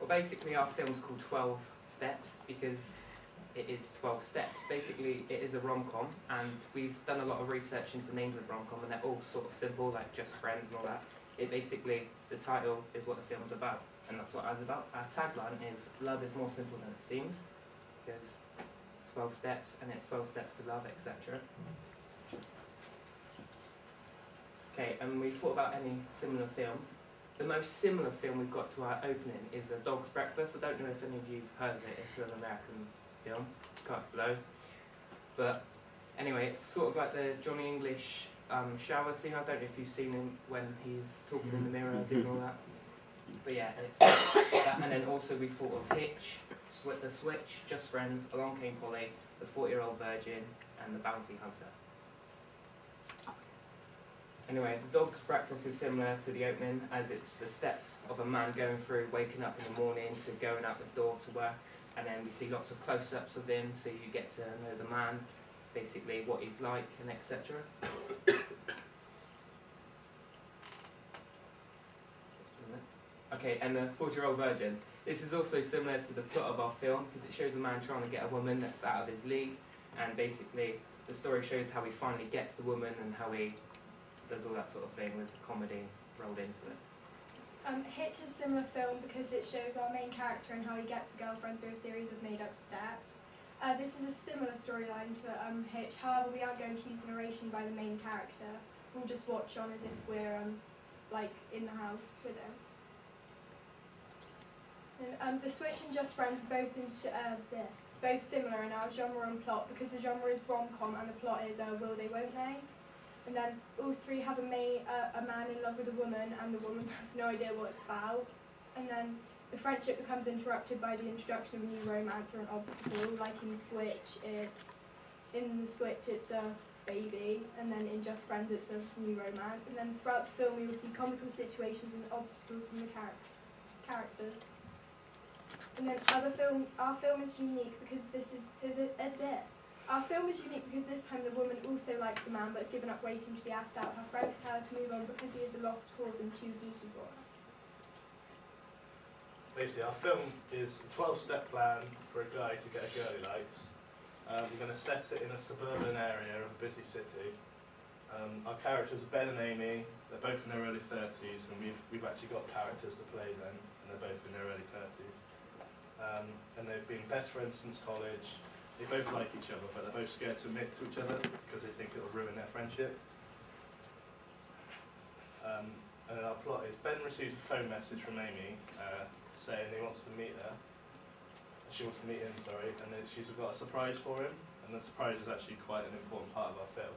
Well, basically our film's called 12 Steps because it is 12 steps. Basically, it is a rom-com, and we've done a lot of research into names of rom-com, and they're all sort of simple, like Just Friends and all that. It basically, the title is what the film's about, and that's what ours is about. Our tagline is, love is more simple than it seems, because 12 steps, and it's 12 steps to love, etc. Okay, and we thought about any similar films. The most similar film we've got to our opening is A Dog's Breakfast. I don't know if any of you have heard of it. It's an American film. It's quite low. But anyway, it's sort of like the Johnny English shower scene. I don't know if you've seen him when he's talking in the mirror, doing all that. But yeah, it's that. And then also we thought of Hitch, The Switch, Just Friends, Along Came Polly, The 40-Year-Old Virgin, and The Bounty Hunter. Anyway, The Dog's Breakfast is similar to the opening, as it's the steps of a man going through, waking up in the morning to going out the door to work, and then we see lots of close-ups of him, so you get to know the man, basically what he's like, and etc. Okay, and The 40-Year-Old Virgin. This is also similar to the plot of our film, because it shows a man trying to get a woman that's out of his league, and basically the story shows how he finally gets the woman and how he does all that sort of thing with comedy rolled into it. Hitch is a similar film because it shows our main character and how he gets a girlfriend through a series of made-up steps. This is a similar storyline to Hitch, however we aren't going to use narration by the main character. We'll just watch on as if we're like in the house with him. And, The Switch and Just Friends are both similar in our genre and plot because the genre is rom-com and the plot is will they, won't they? And then all three have a man in love with a woman, and the woman has no idea what it's about. And then the friendship becomes interrupted by the introduction of a new romance or an obstacle. Like in The Switch, it's a baby, and then in Just Friends, it's a new romance. And then throughout the film, we will see comical situations and obstacles from the characters. And then our film is unique because Our film is unique because this time the woman also likes the man but is given up waiting to be asked out. Her friends tell her to move on because he is a lost cause and too geeky for her. Basically, our film is a 12-step plan for a guy to get a girl he likes. We're going to set it in a suburban area of a busy city. Our characters are Ben and Amy. They're both in their early 30s, and we've actually got characters to play them, and they're both in their early 30s. And they've been best friends since college. They both like each other, but they're both scared to admit to each other because they think it'll ruin their friendship. And then our plot is Ben receives a phone message from Amy saying he wants to meet her. She wants to meet him, sorry, and then she's got a surprise for him, and the surprise is actually quite an important part of our film.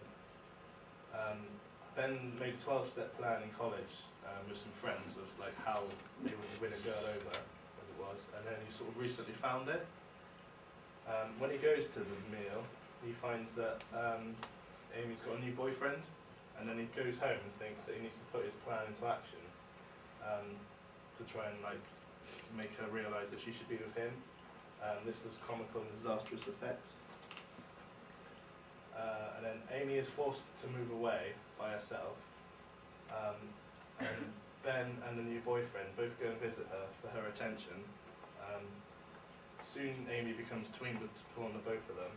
Ben made a 12-step plan in college with some friends of like how they would win a girl over, as it was, and then he sort of recently found it. When he goes to the meal, he finds that Amy's got a new boyfriend, and then he goes home and thinks that he needs to put his plan into action to try and like make her realise that she should be with him. This has comical and disastrous effects. And then Amy is forced to move away by herself, and Ben and the new boyfriend both go and visit her for her attention. Soon Amy becomes twined with one of both of them.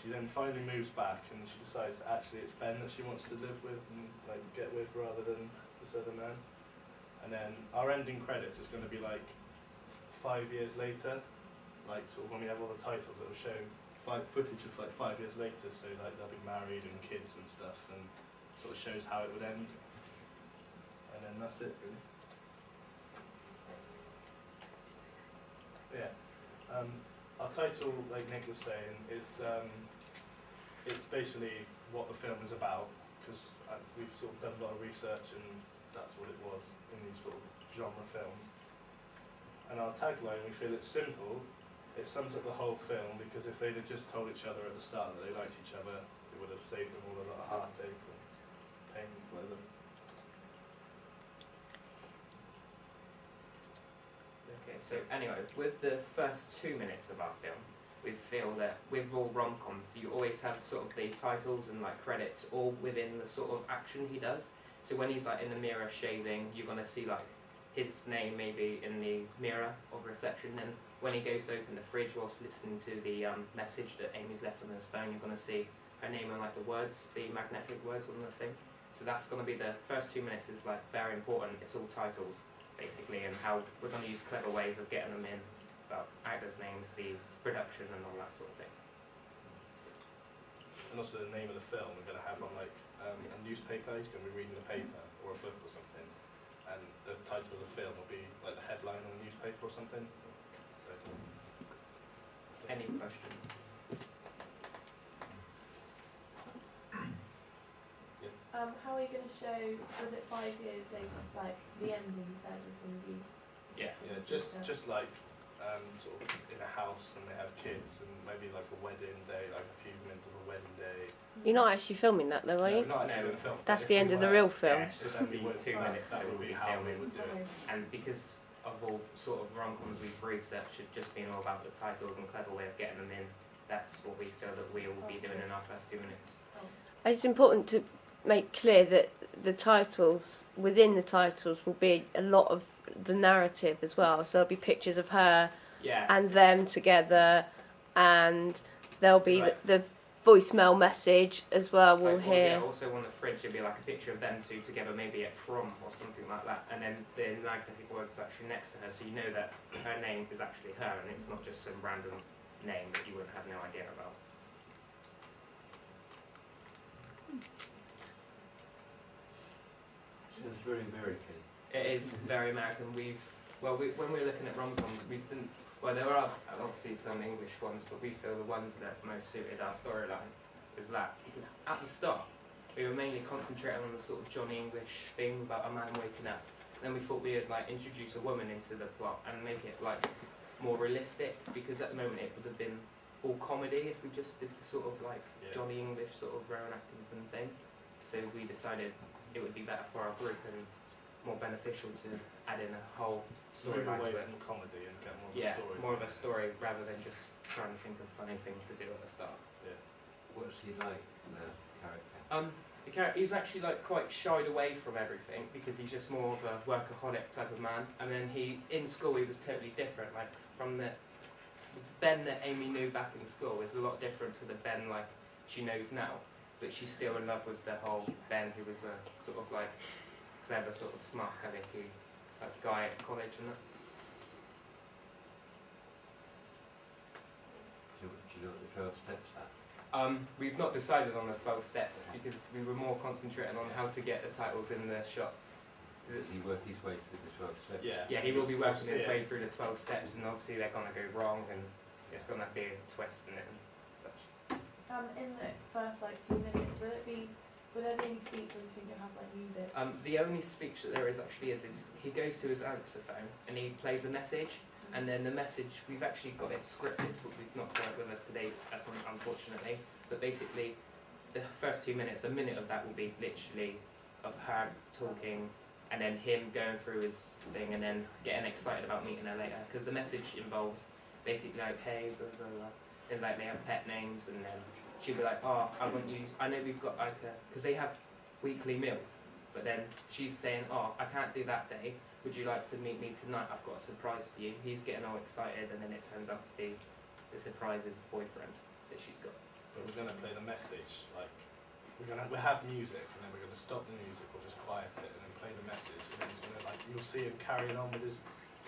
She then finally moves back and she decides that actually it's Ben that she wants to live with and like get with rather than this other man. And then our ending credits is going to be like 5 years later, like sort of when we have all the titles, it'll show footage of like 5 years later, so like they'll be married and kids and stuff, and sort of shows how it would end. And then that's it really. Yeah, our title, like Nick was saying, is it's basically what the film is about, because we've sort of done a lot of research and that's what it was in these sort of genre films. And our tagline, we feel it's simple, it sums up the whole film, because if they'd have just told each other at the start that they liked each other, it would have saved them all a lot of heartache and pain, whatever. Okay, so anyway, with the first 2 minutes of our film, we feel that with all rom-coms, you always have sort of the titles and like credits all within the sort of action he does. So when he's like in the mirror shaving, you're gonna see like his name maybe in the mirror of reflection. Then when he goes to open the fridge whilst listening to the message that Amy's left on his phone, you're going to see her name and like the words, the magnetic words on the thing. So that's going to be the first 2 minutes is like very important. It's all titles basically, and how we're going to use clever ways of getting them in, about actors' names, the production, and all that sort of thing. And also the name of the film we're going to have on like a newspaper. He's going to be reading a paper or a book or something, and the title of the film will be like the headline on the newspaper or something. So, Any questions? How are you going to show, was it 5 years, like the ending you said was going to be? Yeah. yeah, just like sort of in a house and they have kids and maybe like a wedding day, like a few minutes of a wedding day. You're not actually filming that though, are No, you? not actually No, doing a film. That's If the we end of the were, real film. Yeah, it's just then the we would- 2 minutes that that would we'll be be how we filming. would do it. And because of all sort of rom-coms we've researched, have just been all about the titles and clever way of getting them in. That's what we feel that we will be doing in our first 2 minutes. It's important to make clear that the titles, within the titles, will be a lot of the narrative as well. So there'll be pictures of her Yeah. and them together, and there'll be Right. the voicemail message as well. We'll Like, hear. yeah, also on the fridge there'll be like a picture of them two together, maybe at prom or something like that, and then the magnetic word's actually next to her, so you know that her name is actually her, and it's not just some random name that you would have no idea about. Sounds very American. It is very American. When we were looking at rom-coms, we didn't. Well, there are obviously some English ones, but we feel the ones that most suited our storyline is that, because at the start we were mainly concentrating on the sort of Johnny English theme about a man waking up. Then we thought we would like introduce a woman into the plot and make it like more realistic, because at the moment it would have been all comedy if we just did the sort of like Yeah. Johnny English sort of Rowan Atkinson thing. So we decided it would be better for our group and more beneficial to add in a whole Move storyline away to it. from comedy and get more of Yeah, a story. more of a story rather than just trying to think of funny things to do at the start. What's he like, the character? The character, he's actually like quite shied away from everything because he's just more of a workaholic type of man. And then in school he was totally different. Like from the Ben that Amy knew back in school is a lot different to the Ben like she knows now. But she's still in love with the whole Ben who was a sort of like clever, sort of smart, alecky type guy at college and that. Do you know what the 12 steps are? We've not decided on the 12 steps because we were more concentrating on how to get the titles in the shots. 'Cause Does he it's, work his way through the 12 steps? yeah, he will be You'll working his see way it. through the 12 steps, and obviously they're going to go wrong, and it's going to be a twist in it and such. In the first 2 minutes, will there be any speech, or do you think you'll have music? The only speech that there is actually is he goes to his answer phone and he plays a message, and then the message, we've actually got it scripted, but we've not got it with us today, unfortunately. But basically, the first 2 minutes, a minute of that will be literally of her talking, and then him going through his thing, and then getting excited about meeting her later. Because the message involves basically like, hey, blah blah blah, and like they have pet names, and then she'll be like, oh, I want you. I know we've got like because they have weekly meals, but then she's saying, oh, I can't do that day. Would you like to meet me tonight? I've got a surprise for you. He's getting all excited, and then it turns out to be the surprise is the boyfriend that she's got. But we're going to play the message, like, we'll have music, and then we're going to stop the music or just quiet it, and then play the message, and then it's going to, like, you'll see him carrying on with his,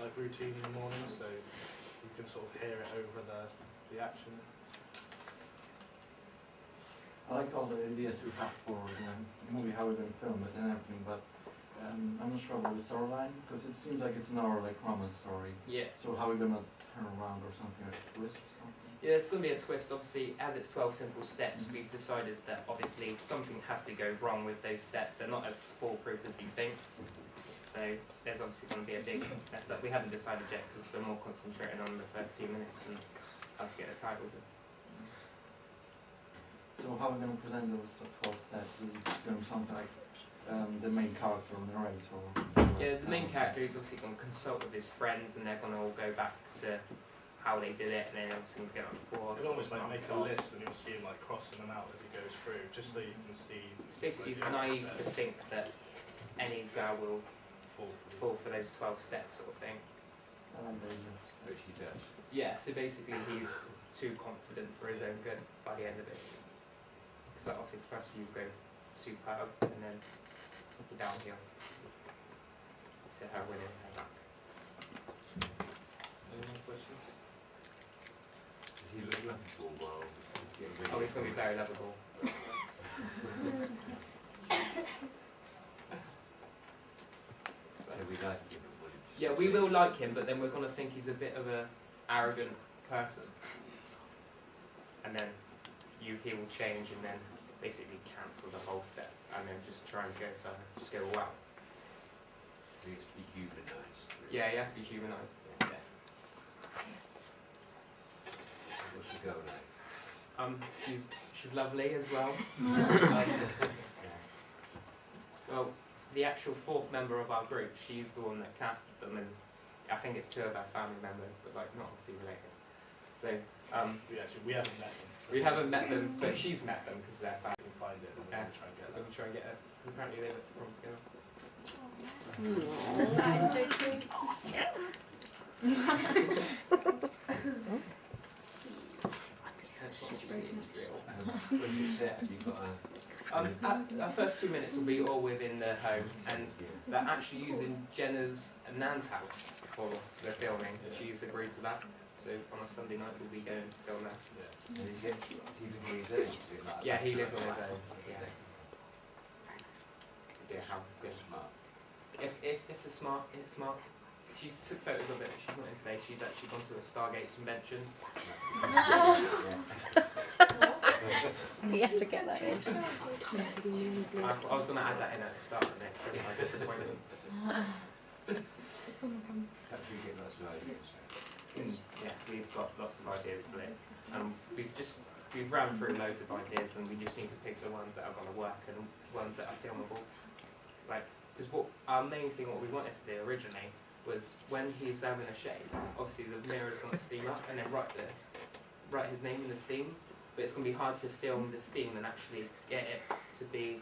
like, routine in the morning, so you can sort of hear it over the action. I like all the ideas we have for the movie, how we're going to film it and everything, but I'm not sure about the storyline, because it seems like it's an hour like romance story. Yeah. So how are we going to turn around or something, like a twist or something? Yeah, there's going to be a twist. Obviously, as it's 12 simple steps, we've decided that obviously something has to go wrong with those steps. They're not as foolproof as he thinks. So there's obviously going to be a big mess up. We haven't decided yet because we're more concentrating on the first 2 minutes and how to get the titles in. So how are we going to present those 12 steps? Is it going to be something like the main character narrates, or? Yeah, the main character is obviously going to consult with his friends, and they're going to all go back to how they did it, and then obviously get on course. You'll almost, like, mark make it a off. list, and you'll see him, like, crossing them out as he goes through, just so you can see. It's basically like, it's the naive to steps. think that any girl will fall for those 12 steps sort of thing. Alan Davis. Which he does. Yeah, so basically he's too confident for his own good by the end of it. So obviously the first few go superb and then downhill to her winning her back. Any more questions? Does he look lovable while getting ready? Oh, he's going to be very lovable. So we like him. and we'll just Yeah, we will like him, but then we're going to think he's a bit of a arrogant person. And then he will change and then basically cancel the whole step and then just try and go for skill wow. He has to be humanised. Yeah, he has to be humanised. Yeah. What's the girl like? She's lovely as well. Like, well, the actual fourth member of our group, she's the one that casted them, and I think it's 2 of our family members, but like not obviously related. So We haven't met them. So we haven't met them, but she's met them because they're family. We can find it and Yeah. we'll try and get Let them. me try and get her because apparently they went to prom together. That is so cute. That's what she is real. When you set, have you got a... Our first 2 minutes will be all within the home, and they're actually using Jenna's and Nan's house for the filming. She's agreed to that. So on a Sunday night we'll be going to film there. Yeah. And is he living on his own? Is it like Yeah, he a lives on his bachelor? own. Yeah. Yeah, house. Yeah. Smart. It's smart. She took photos of it. She's not in today. She's actually gone to a Stargate convention. You have to get that in. I was going to add that in at the start of the next one. My disappointment. Perhaps we get lots of ideas. Yeah, we've got lots of ideas for it. We've ran through loads of ideas, and we just need to pick the ones that are going to work and ones that are filmable. Like, because what our main thing, what we wanted to do originally, was when he's having a shave, obviously the mirror is going to steam up, and then write his name in the steam. But it's going to be hard to film the steam and actually get it to be,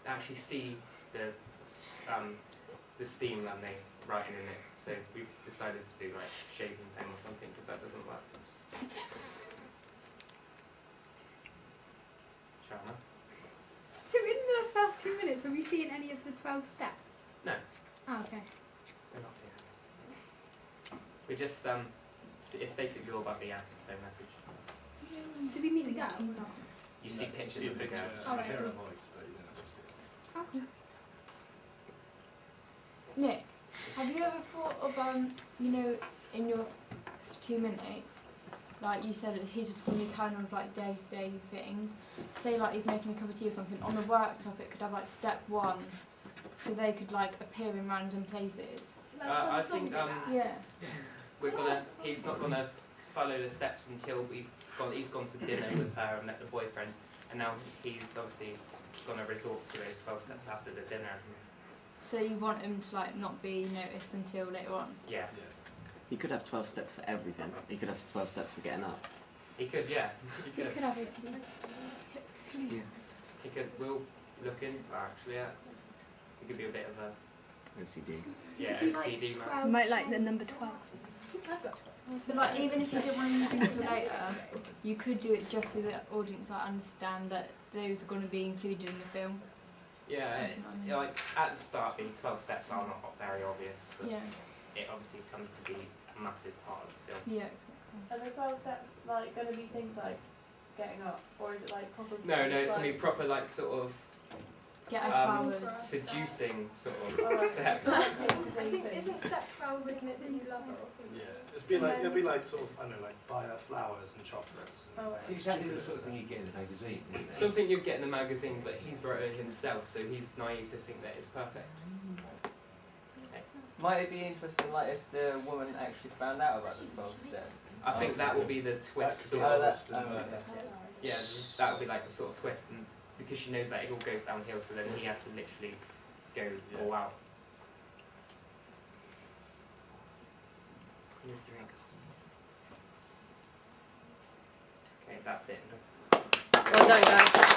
actually see the steam landing writing in it. So we've decided to do like shaving thing or something if that doesn't work. Shana? So in the first 2 minutes, are we seeing any of the 12 steps? No. Oh, okay. We're not seeing it. We just it's basically all about the out of phone message. Did we meet the girl or not? You see pictures of the girl. Oh, right, hear her okay. voice, but you don't just see it. Oh. Nick, have you ever thought of, you know, in your 2 minutes, like you said, he's just going to be carrying on with like day-to-day things. Say like he's making a cup of tea or something, on the worktop it could have like step 1, so they could like appear in random places. I think Yeah. he's not gonna follow the steps until he's gone to dinner with her and met the boyfriend, and now he's obviously gonna resort to those 12 steps after the dinner. So you want him to like not be noticed until later on? Yeah, You could have 12 steps for everything. You could have 12 steps for getting up. he could. Yeah, he You could. could have it. Yeah. He could. We'll look into that actually. He could be a bit of a OCD. OCD man. You might like the number 12. But like even if you didn't want to use them until later, you could do it just so the audience like understand that those are going to be included in the film. Yeah, like at the start, the 12 steps are not very obvious, but Yeah. it obviously comes to be a massive part of the film. Yeah. And the 12 steps like going to be things like getting up, or is it like proper? No, it's gonna be proper like sort of Get her flowers. seducing sort of Alright. steps. So, like, I day-to-day think things. isn't step 12 written it that you love her or something? Yeah, it'll be like sort of, I don't know, like buy her flowers and chocolates. And Oh, right. It's exactly the sort of thing you get in a magazine, isn't it? Something you'd get in the magazine, but he's wrote it himself, so he's naive to think that it's perfect. Might it be interesting, like, if the woman actually found out about the 12 steps? I think that will be the twist. That Sort could of. be that's, twist in the- okay. Yeah, that would be like the sort of twist, and because she knows that it all goes downhill, so then he has to literally go all out. Okay, that's it. Well done, guys.